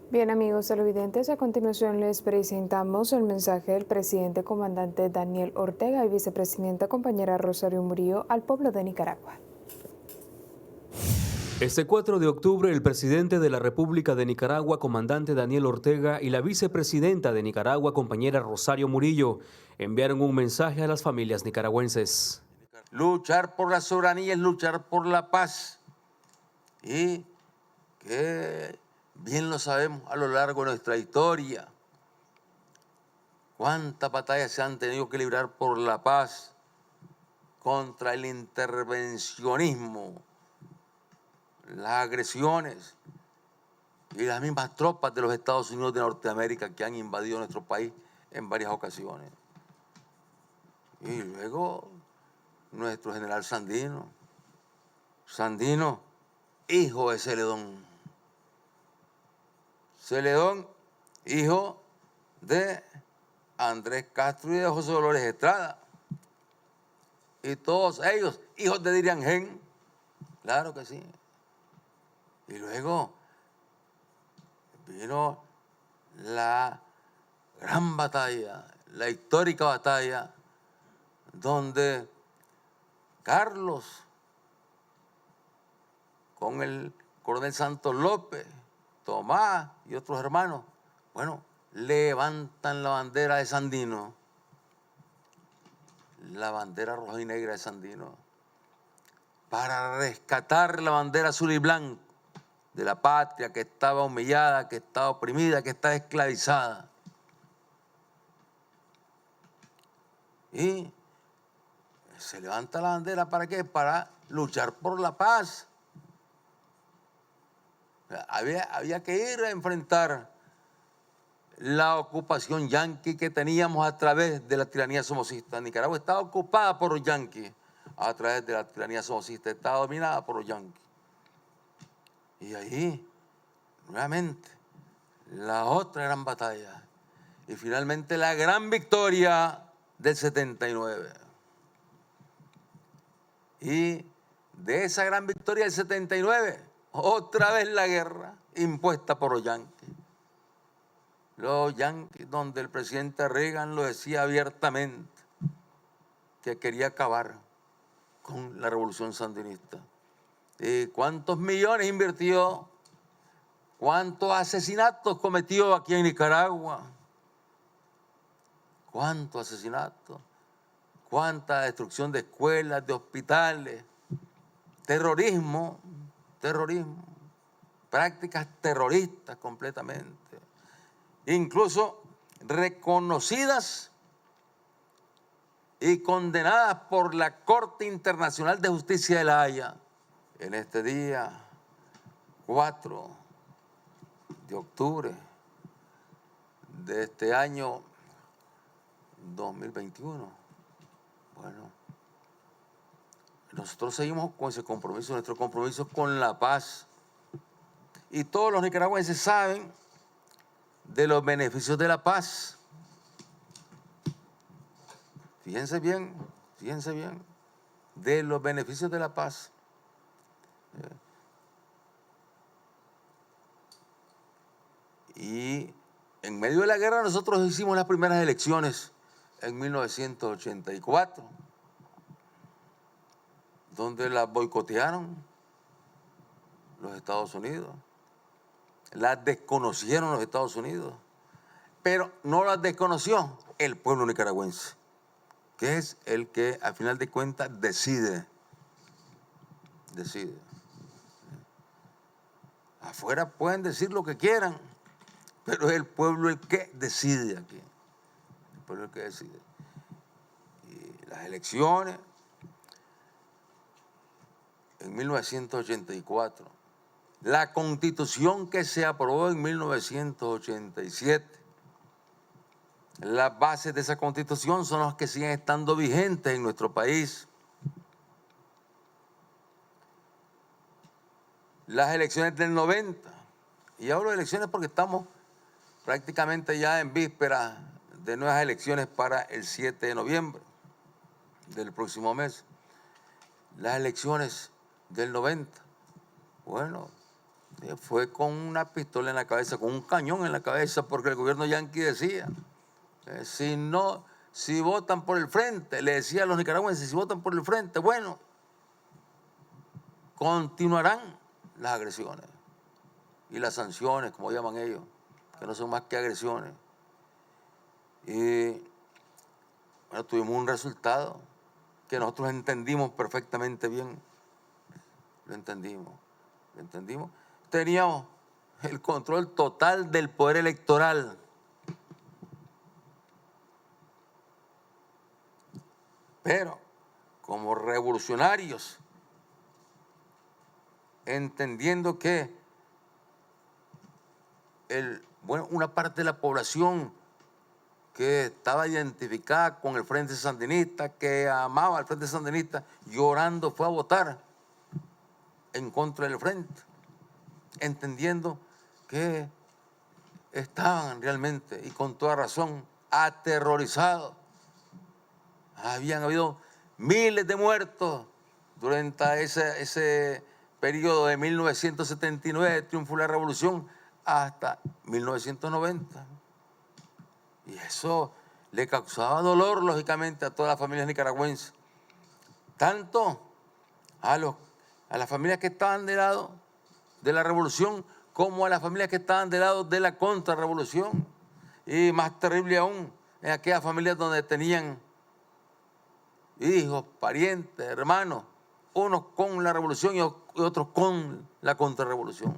Bien, amigos televidentes, a continuación les presentamos el mensaje del presidente comandante Daniel Ortega y vicepresidenta compañera Rosario Murillo al pueblo de Nicaragua. Este 4 de octubre, el presidente de la República de Nicaragua, comandante Daniel Ortega, y la vicepresidenta de Nicaragua, compañera Rosario Murillo, enviaron un mensaje a las familias nicaragüenses. Luchar por la soberanía es luchar por la paz. Y que bien lo sabemos a lo largo de nuestra historia. Cuántas batallas se han tenido que librar por la paz contra el intervencionismo, las agresiones y las mismas tropas de los Estados Unidos de Norteamérica que han invadido nuestro país en varias ocasiones. Y luego nuestro general Sandino, hijo de Celedón. Celedón, hijo de Andrés Castro y de José Dolores Estrada. Y todos ellos, hijos de Diriangén, claro que sí. Y luego vino la gran batalla, la histórica batalla, donde Carlos, con el coronel Santos López, Tomás y otros hermanos, bueno, levantan la bandera de Sandino, la bandera roja y negra de Sandino, para rescatar la bandera azul y blanco de la patria que estaba humillada, que estaba oprimida, que estaba esclavizada. Y se levanta la bandera, ¿para qué? Para luchar por la paz. Había que ir a enfrentar la ocupación yanqui que teníamos a través de la tiranía somocista. Nicaragua estaba ocupada por los yanquis a través de la tiranía somocista, estaba dominada por los yanquis. Y ahí, nuevamente, la otra gran batalla. Y finalmente la gran victoria del 79. Y de esa gran victoria del 79, otra vez la guerra impuesta por los yanquis. Los yanquis, donde el presidente Reagan lo decía abiertamente, que quería acabar con la revolución sandinista. ¿Y cuántos millones invirtió? ¿Cuántos asesinatos cometió aquí en Nicaragua? ¿Cuántos asesinatos? ¿Cuánta destrucción de escuelas, de hospitales? Terrorismo, prácticas terroristas completamente. Incluso reconocidas y condenadas por la Corte Internacional de Justicia de La Haya. En este día 4 de octubre de este año 2021, bueno, nosotros seguimos con ese compromiso, nuestro compromiso con la paz. Y todos los nicaragüenses saben de los beneficios de la paz. Fíjense bien, de los beneficios de la paz. Y en medio de la guerra nosotros hicimos las primeras elecciones en 1984, donde las boicotearon los Estados Unidos, las desconocieron los Estados Unidos, pero no las desconoció el pueblo nicaragüense, que es el que al final de cuentas decide. Afuera pueden decir lo que quieran, pero es el pueblo el que decide aquí. El pueblo el que decide. Y las elecciones en 1984, la Constitución que se aprobó en 1987, las bases de esa Constitución son las que siguen estando vigentes en nuestro país. Las elecciones del 90, y hablo de elecciones porque estamos prácticamente ya en vísperas de nuevas elecciones para el 7 de noviembre del próximo mes. Las elecciones del 90, bueno, Fue con una pistola en la cabeza, con un cañón en la cabeza, porque el gobierno yanqui decía, si votan por el frente, le decía a los nicaragüenses, si votan por el frente, bueno, continuarán las agresiones y las sanciones, como llaman ellos, que no son más que agresiones. Y bueno, tuvimos un resultado que nosotros entendimos perfectamente bien. Lo entendimos. Teníamos el control total del poder electoral. Pero como revolucionarios, entendiendo que una parte de la población que estaba identificada con el Frente Sandinista, que amaba al Frente Sandinista, llorando fue a votar en contra del Frente, entendiendo que estaban realmente, y con toda razón, aterrorizados. Habían habido miles de muertos durante ese periodo de 1979, triunfo de la revolución, hasta 1990. Y eso le causaba dolor, lógicamente, a todas las familias nicaragüenses. Tanto a las familias que estaban del lado de la revolución, como a las familias que estaban del lado de la contrarrevolución. Y más terrible aún, en aquellas familias donde tenían hijos, parientes, hermanos, unos con la revolución y otros con la contrarrevolución.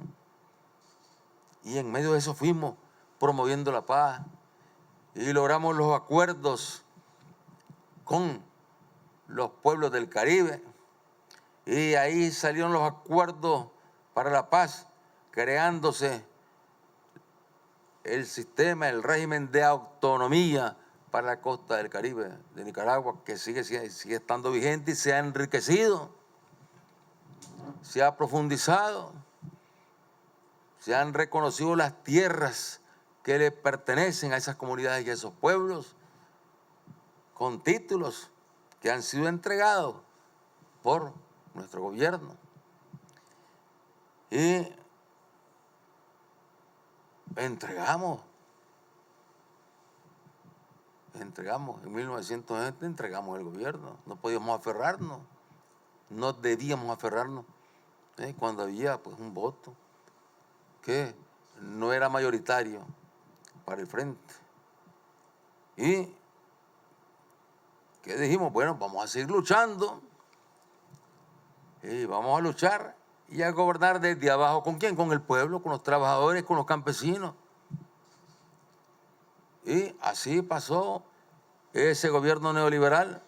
Y en medio de eso fuimos promoviendo la paz y logramos los acuerdos con los pueblos del Caribe. Y ahí salieron los acuerdos para la paz, creándose el sistema, el régimen de autonomía para la costa del Caribe de Nicaragua, que sigue estando vigente y se ha enriquecido, se ha profundizado, se han reconocido las tierras que le pertenecen a esas comunidades y a esos pueblos, con títulos que han sido entregados por nuestro gobierno. Y entregamos en 1990, entregamos el gobierno. No podíamos aferrarnos, no debíamos aferrarnos, cuando había pues un voto que no era mayoritario para el frente. Y que dijimos, bueno, vamos a seguir luchando y vamos a luchar y a gobernar desde abajo. ¿Con quién? Con el pueblo, con los trabajadores, con los campesinos. Y así pasó ese gobierno neoliberal.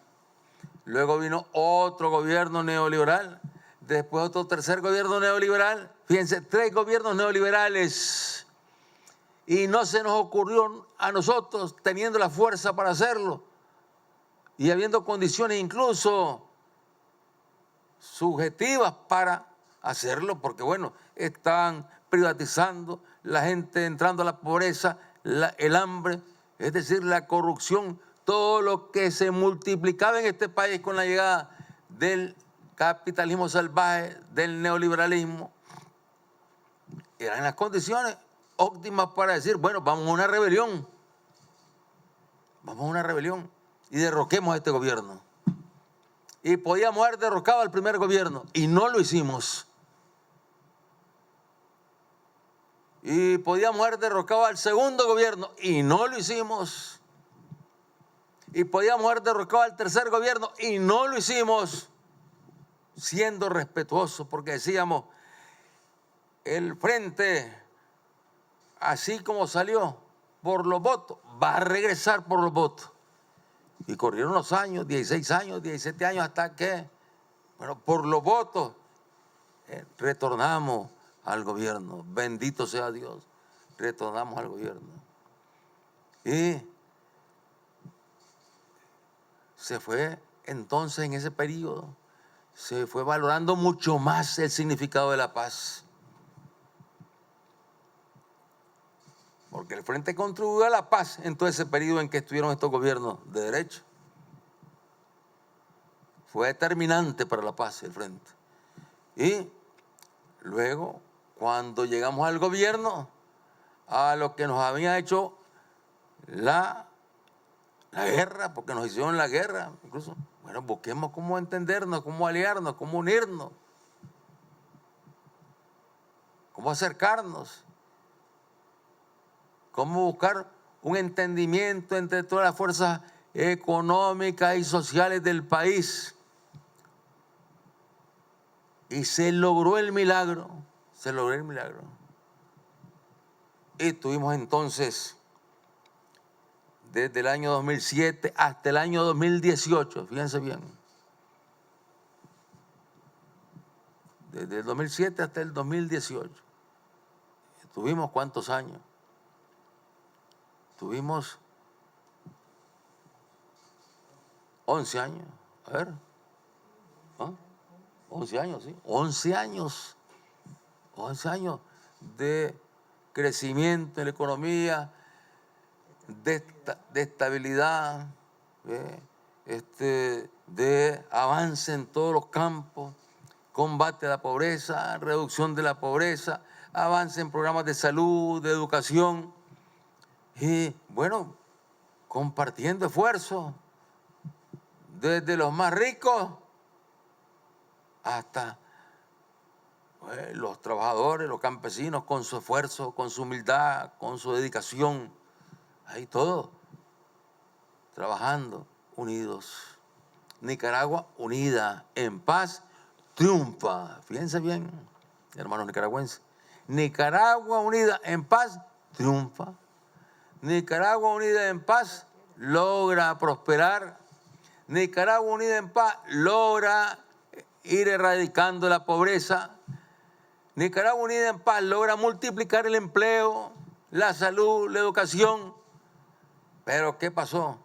Luego vino otro gobierno neoliberal, después otro tercer gobierno neoliberal. Fíjense, 3 gobiernos neoliberales. Y no se nos ocurrió a nosotros, teniendo la fuerza para hacerlo y habiendo condiciones incluso subjetivas para hacerlo, porque bueno, estaban privatizando, la gente entrando a la pobreza, el hambre, es decir, la corrupción, todo lo que se multiplicaba en este país con la llegada del capitalismo salvaje, del neoliberalismo. Eran las condiciones óptimas para decir, bueno, vamos a una rebelión y derroquemos a este gobierno. Y podíamos haber derrocado al primer gobierno y no lo hicimos. Y podíamos haber derrocado al segundo gobierno y no lo hicimos. Y podíamos haber derrocado al tercer gobierno y no lo hicimos, siendo respetuosos, porque decíamos, el frente, así como salió por los votos, va a regresar por los votos. Y corrieron los años, 16 años, 17 años, hasta que, bueno, por los votos, retornamos al gobierno. Bendito sea Dios, retornamos al gobierno. Y se fue entonces, en ese periodo, se fue valorando mucho más el significado de la paz. Porque el Frente contribuyó a la paz en todo ese periodo en que estuvieron estos gobiernos de derecha. Fue determinante para la paz el Frente. Y luego, cuando llegamos al gobierno, a lo que nos había hecho la guerra, porque nos hicieron la guerra, incluso, bueno, busquemos cómo entendernos, cómo aliarnos, cómo unirnos, cómo acercarnos, cómo buscar un entendimiento entre todas las fuerzas económicas y sociales del país. Y se logró el milagro, se logró el milagro. Y tuvimos entonces, desde el año 2007 hasta el año 2018, fíjense bien, desde el 2007 hasta el 2018, ¿tuvimos cuántos años? Tuvimos 11 años, a ver, ¿ah? 11 años, sí, 11 años de crecimiento en la economía, de estabilidad, de avance en todos los campos, combate a la pobreza, reducción de la pobreza, avance en programas de salud, de educación y, bueno, compartiendo esfuerzos desde los más ricos hasta los trabajadores, los campesinos, con su esfuerzo, con su humildad, con su dedicación, ahí todos trabajando unidos. Nicaragua unida, en paz, triunfa. Fíjense bien, hermanos nicaragüenses. Nicaragua unida, en paz, triunfa. Nicaragua unida en paz logra prosperar. Nicaragua unida en paz logra ir erradicando la pobreza. Nicaragua unida en paz logra multiplicar el empleo, la salud, la educación. Pero ¿qué pasó?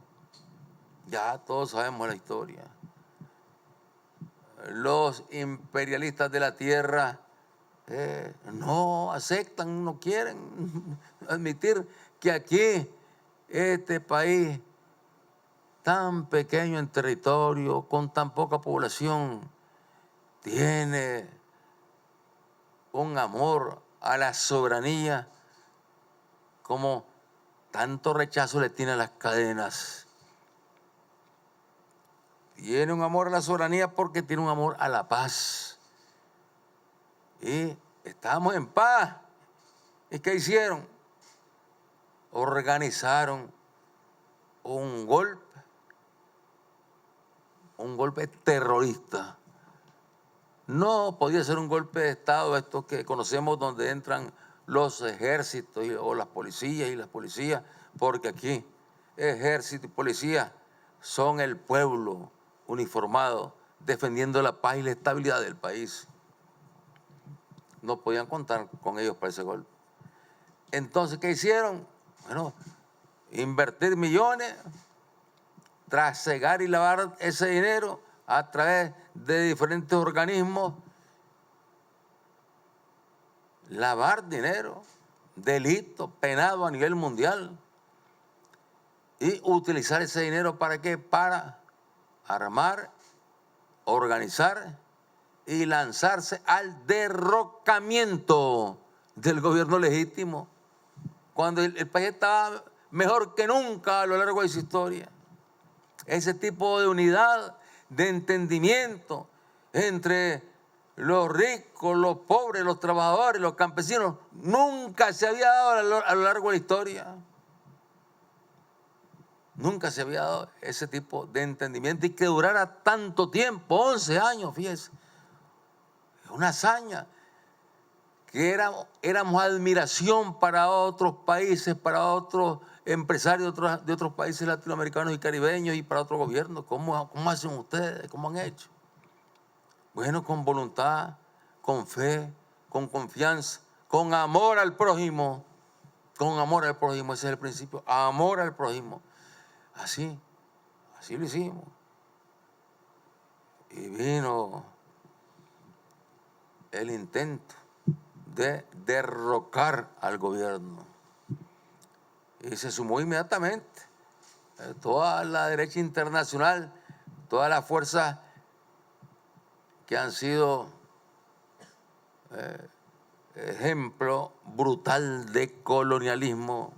Ya todos sabemos la historia. Los imperialistas de la tierra no aceptan, no quieren admitir que aquí, este país tan pequeño en territorio, con tan poca población, tiene un amor a la soberanía como tanto rechazo le tiene a las cadenas. Tiene un amor a la soberanía porque tiene un amor a la paz. Y estamos en paz. ¿Y qué hicieron? Organizaron un golpe terrorista. No podía ser un golpe de Estado, estos que conocemos donde entran los ejércitos o las policías, porque aquí ejército y policía son el pueblo uniformado defendiendo la paz y la estabilidad del país. No podían contar con ellos para ese golpe. Entonces, ¿qué hicieron? Bueno, invertir millones, trasegar y lavar ese dinero a través de diferentes organismos, lavar dinero, delito penado a nivel mundial, y utilizar ese dinero ¿para qué? Para armar, organizar y lanzarse al derrocamiento del gobierno legítimo, cuando el país estaba mejor que nunca a lo largo de su historia. Ese tipo de unidad, de entendimiento entre los ricos, los pobres, los trabajadores, los campesinos, nunca se había dado a lo largo de la historia. Nunca se había dado ese tipo de entendimiento y que durara tanto tiempo, 11 años, fíjese. Una hazaña que éramos admiración para otros países, para otros empresarios de otros países latinoamericanos y caribeños y para otros gobiernos. ¿Cómo hacen ustedes? ¿Cómo han hecho? Bueno, con voluntad, con fe, con confianza, con amor al prójimo. Con amor al prójimo, ese es el principio. Amor al prójimo. Así lo hicimos. Y vino el intento de derrocar al gobierno. Y se sumó inmediatamente toda la derecha internacional, todas las fuerzas que han sido ejemplo brutal de colonialismo.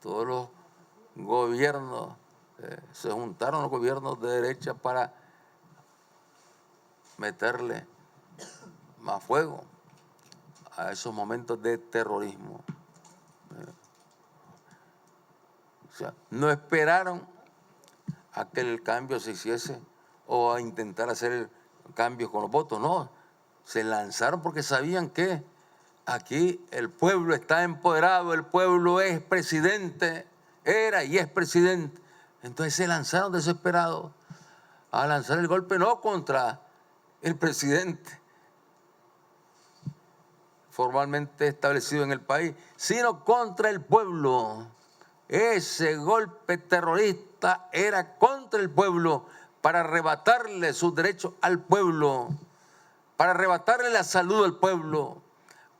Todos los gobiernos, se juntaron los gobiernos de derecha para meterle más fuego a esos momentos de terrorismo. O sea, no esperaron a que el cambio se hiciese o a intentar hacer el cambio con los votos, no. Se lanzaron porque sabían que aquí el pueblo está empoderado, el pueblo es presidente, era y es presidente. Entonces se lanzaron desesperados a lanzar el golpe no contra el presidente formalmente establecido en el país, sino contra el pueblo. Ese golpe terrorista era contra el pueblo para arrebatarle sus derechos al pueblo, para arrebatarle la salud al pueblo,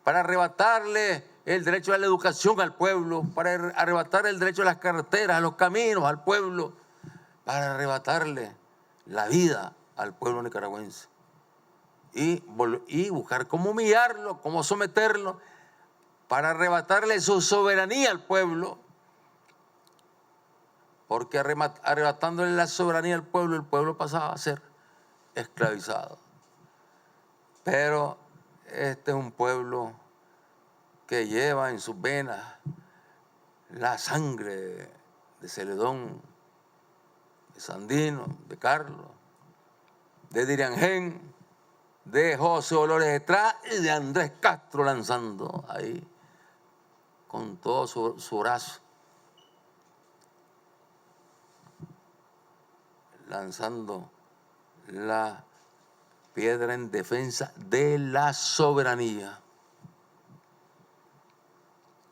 para arrebatarle el derecho a la educación al pueblo, para arrebatarle el derecho a las carreteras, a los caminos al pueblo, para arrebatarle la vida al pueblo nicaragüense y buscar cómo humillarlo, cómo someterlo, para arrebatarle su soberanía al pueblo, porque arrebatándole la soberanía al pueblo, el pueblo pasaba a ser esclavizado. Pero este es un pueblo que lleva en sus venas la sangre de Celedón, de Sandino, de Carlos, de Diriangén, de José Dolores Estrada y de Andrés Castro lanzando ahí con todo su brazo, lanzando la piedra en defensa de la soberanía.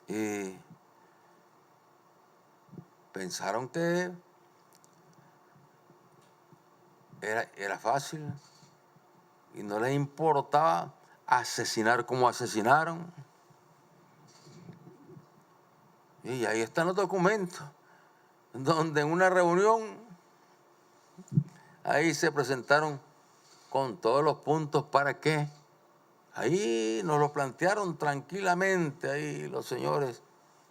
Y pensaron que era fácil y no les importaba asesinar como asesinaron. Y ahí están los documentos, donde en una reunión ahí se presentaron con todos los puntos para qué. Ahí nos lo plantearon tranquilamente, ahí los señores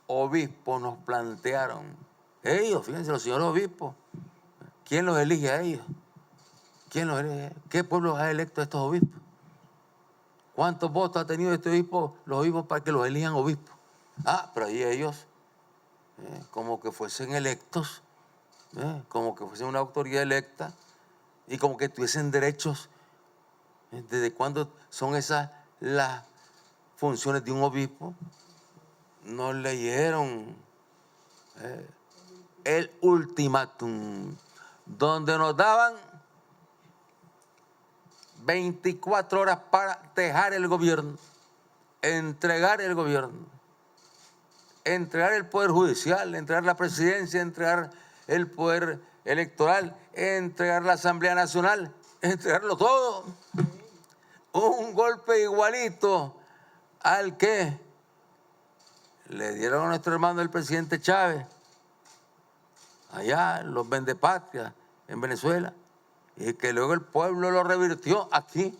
obispos nos plantearon. Ellos, fíjense, los señores obispos, ¿quién los elige a ellos? ¿Quién los elige? ¿Qué pueblo ha electo a estos obispos? ¿Cuántos votos ha tenido este obispo, los obispos para que los elijan obispos? Pero ahí ellos, como que fuesen electos, como que fuesen una autoridad electa y como que tuviesen derechos. ¿Desde cuándo son esas las funciones de un obispo? Nos leyeron el ultimátum, donde nos daban 24 horas para dejar el gobierno, entregar el gobierno, entregar el poder judicial, entregar la presidencia, entregar el poder electoral, entregar la Asamblea Nacional, entregarlo todo. Un golpe igualito al que le dieron a nuestro hermano el presidente Chávez, allá en los vendepatrias, en Venezuela, y que luego el pueblo lo revirtió aquí.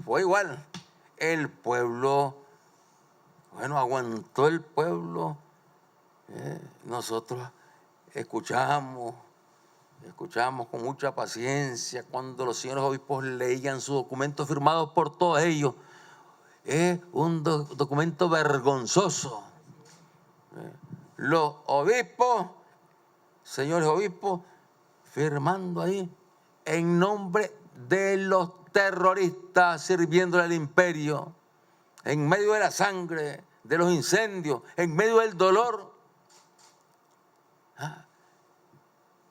Fue igual. El pueblo, aguantó el pueblo. Nosotros escuchamos con mucha paciencia cuando los señores obispos leían sus documentos firmados por todos ellos. Es un documento vergonzoso. Los obispos, señores obispos, firmando ahí en nombre de los terroristas sirviéndole al imperio, en medio de la sangre, de los incendios, en medio del dolor.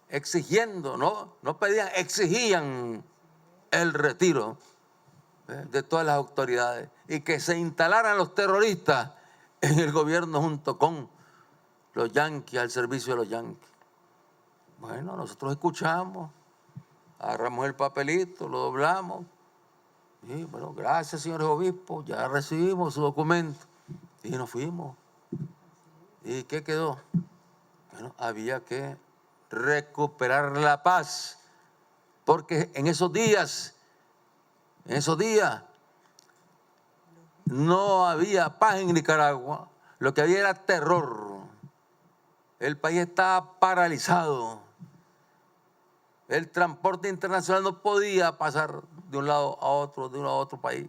Exigiendo, no pedían, exigían el retiro de todas las autoridades y que se instalaran los terroristas en el gobierno junto con los yanquis, al servicio de los yanquis. Bueno, nosotros escuchamos, agarramos el papelito, lo doblamos y bueno, gracias señores obispos, ya recibimos su documento y nos fuimos. ¿Y qué quedó? Bueno, había que recuperar la paz, porque en esos días no había paz en Nicaragua, lo que había era terror. El país estaba paralizado. El transporte internacional no podía pasar de un lado a otro, de uno a otro país.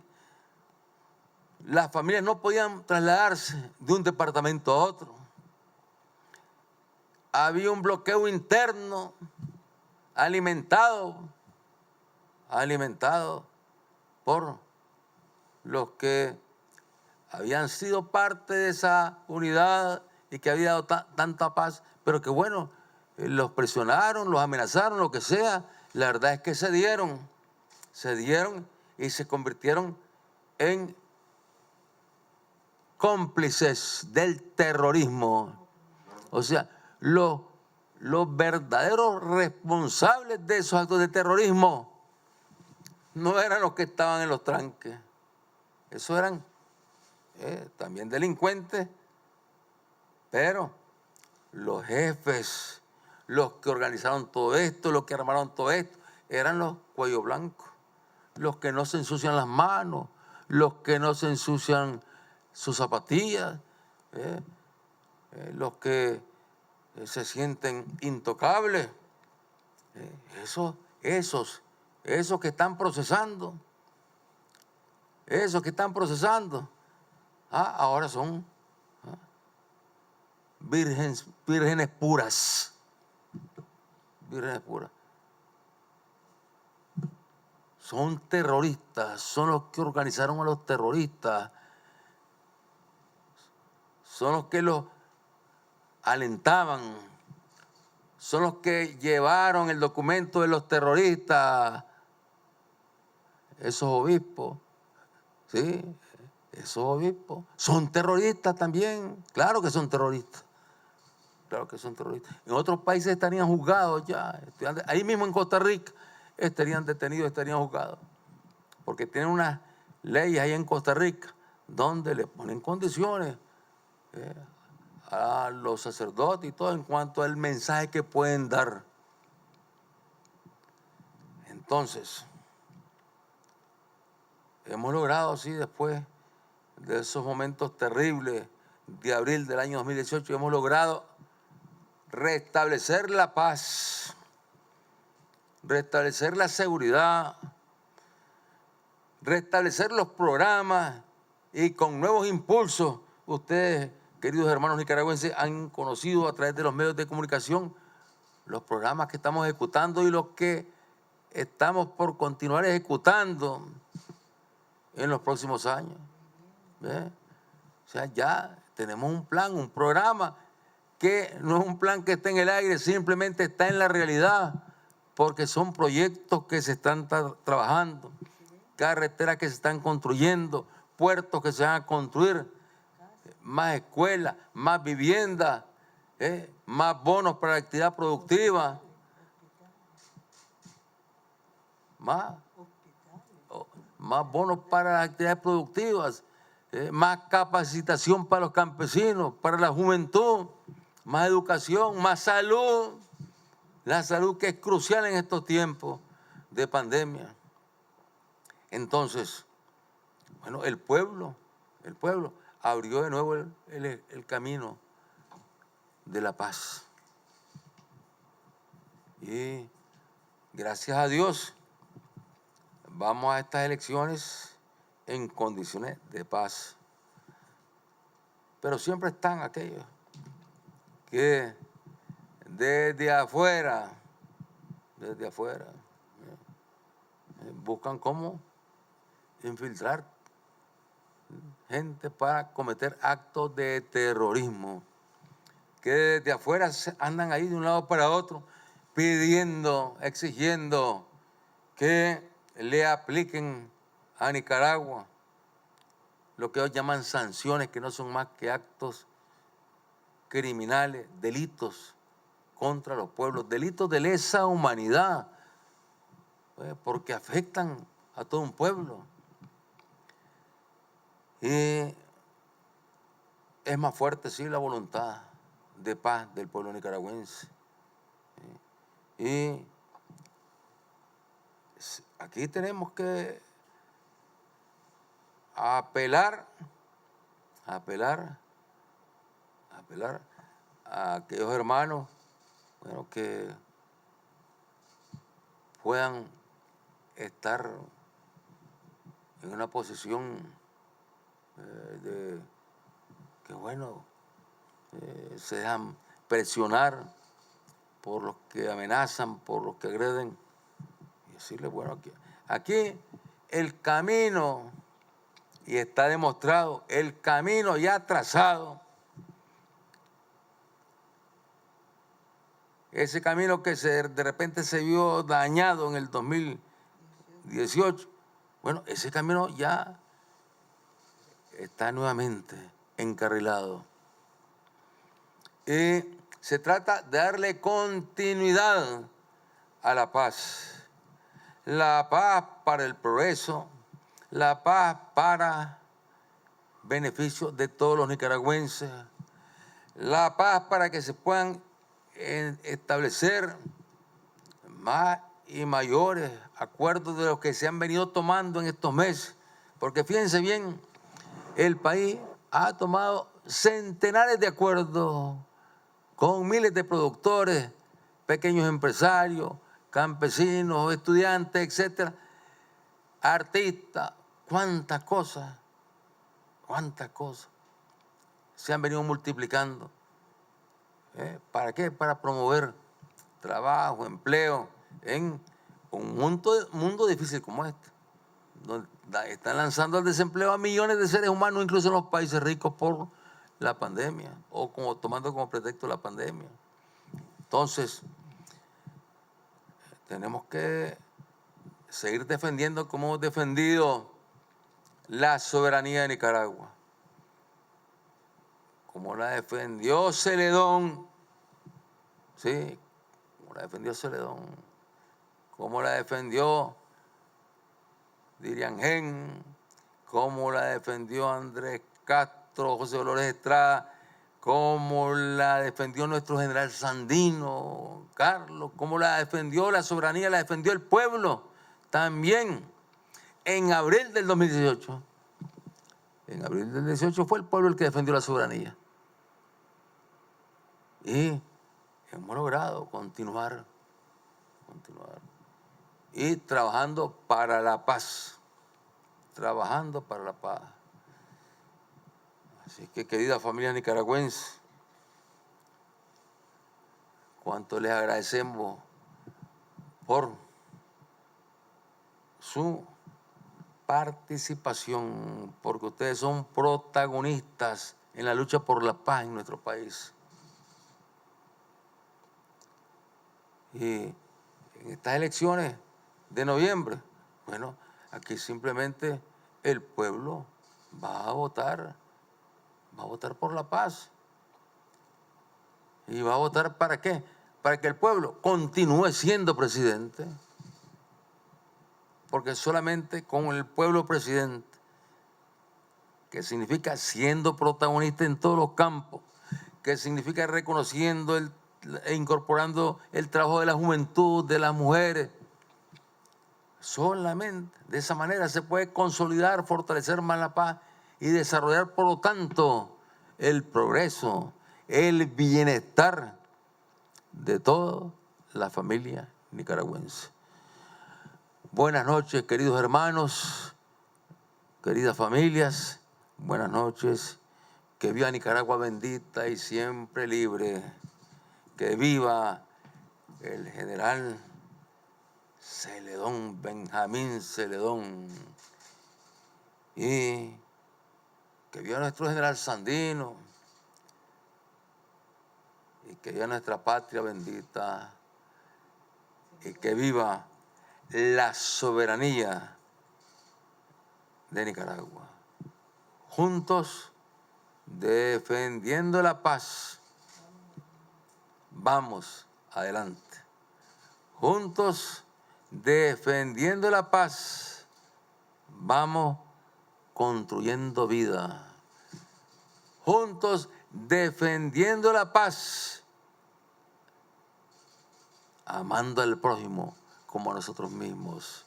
Las familias no podían trasladarse de un departamento a otro. Había un bloqueo interno alimentado por los que habían sido parte de esa unidad y que había dado tanta paz, pero que bueno, los presionaron, los amenazaron, lo que sea. La verdad es que se dieron y se convirtieron en cómplices del terrorismo. O sea, los verdaderos responsables de esos actos de terrorismo no eran los que estaban en los tranques. Esos eran también delincuentes, pero los jefes, los que organizaron todo esto, los que armaron todo esto, eran los cuello blancos, los que no se ensucian las manos, los que no se ensucian sus zapatillas, los que se sienten intocables, esos que están procesando, ahora son vírgenes puras, son terroristas, son los que organizaron a los terroristas, son los que los alentaban, son los que llevaron el documento de los terroristas, esos obispos, ¿sí? Esos obispos son terroristas también, claro que son terroristas. En otros países estarían juzgados ya, ahí mismo en Costa Rica estarían detenidos, estarían juzgados, porque tienen unas leyes ahí en Costa Rica donde le ponen condiciones a los sacerdotes y todo en cuanto al mensaje que pueden dar. Entonces, hemos logrado así, después de esos momentos terribles de abril del año 2018, hemos logrado restablecer la paz, restablecer la seguridad, restablecer los programas y con nuevos impulsos. Ustedes, queridos hermanos nicaragüenses, han conocido a través de los medios de comunicación los programas que estamos ejecutando y los que estamos por continuar ejecutando en los próximos años. ¿Ve? O sea, ya tenemos un plan, un programa que no es un plan que está en el aire, simplemente está en la realidad, porque son proyectos que se están trabajando, carreteras que se están construyendo, puertos que se van a construir, más escuelas, más viviendas, más bonos para la actividad productiva, más bonos para las actividades productivas, más capacitación para los campesinos, para la juventud, más educación, más salud, la salud que es crucial en estos tiempos de pandemia. Entonces, bueno, el pueblo abrió de nuevo el camino de la paz. Y gracias a Dios, vamos a estas elecciones en condiciones de paz. Pero siempre están aquellos que desde afuera, buscan cómo infiltrar gente para cometer actos de terrorismo, que desde afuera andan ahí de un lado para otro pidiendo, exigiendo que le apliquen a Nicaragua lo que ellos llaman sanciones, que no son más que actos criminales, delitos contra los pueblos, delitos de lesa humanidad, porque afectan a todo un pueblo. Y es más fuerte, sí, la voluntad de paz del pueblo nicaragüense. Y aquí tenemos que a apelar a aquellos hermanos, bueno, que puedan estar en una posición de que, bueno, se dejan presionar por los que amenazan, por los que agreden, y decirle, bueno, aquí el camino, y está demostrado, el camino ya trazado, ese camino que de repente se vio dañado en el 2018, bueno, ese camino ya está nuevamente encarrilado. Y se trata de darle continuidad a la paz para el progreso, la paz para beneficio de todos los nicaragüenses, la paz para que se puedan establecer más y mayores acuerdos de los que se han venido tomando en estos meses, porque fíjense bien, el país ha tomado centenares de acuerdos con miles de productores, pequeños empresarios, campesinos, estudiantes, etcétera, artistas, cuántas cosas se han venido multiplicando. ¿Para qué? Para promover trabajo, empleo en un mundo difícil como este, donde están lanzando al desempleo a millones de seres humanos, incluso en los países ricos, por la pandemia, o tomando como pretexto la pandemia. Entonces, tenemos que seguir defendiendo como hemos defendido la soberanía de Nicaragua, como la defendió Celedón, sí, como la defendió Celedón, como la defendió Dirian Gen, como la defendió Andrés Castro, José Dolores Estrada, como la defendió nuestro general Sandino, Carlos, como la defendió la soberanía, la defendió el pueblo también en abril del 2018. En abril del 2018 fue el pueblo el que defendió la soberanía. Y hemos logrado continuar y trabajando para la paz, Así que, querida familia nicaragüense, cuánto les agradecemos por su participación, porque ustedes son protagonistas en la lucha por la paz en nuestro país. Y en estas elecciones de noviembre, bueno, aquí simplemente el pueblo va a votar por la paz. ¿Y va a votar para qué? Para que el pueblo continúe siendo presidente, porque solamente con el pueblo presidente, que significa siendo protagonista en todos los campos, que significa reconociendo e incorporando el trabajo de la juventud, de las mujeres, solamente de esa manera se puede consolidar, fortalecer más la paz y desarrollar, por lo tanto, el progreso, el bienestar de toda la familia nicaragüense. Buenas noches, queridos hermanos, queridas familias, buenas noches. Que viva Nicaragua bendita y siempre libre. Que viva el general Celedón, Benjamín Celedón. Y que viva nuestro general Sandino. Y que viva nuestra patria bendita. Y que viva la soberanía de Nicaragua. Juntos, defendiendo la paz, vamos adelante. Juntos, defendiendo la paz, vamos construyendo vida. Juntos, defendiendo la paz, amando al prójimo como a nosotros mismos.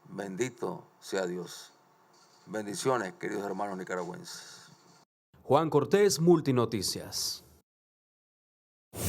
Bendito sea Dios. Bendiciones, queridos hermanos nicaragüenses. Juan Cortés, Multinoticias.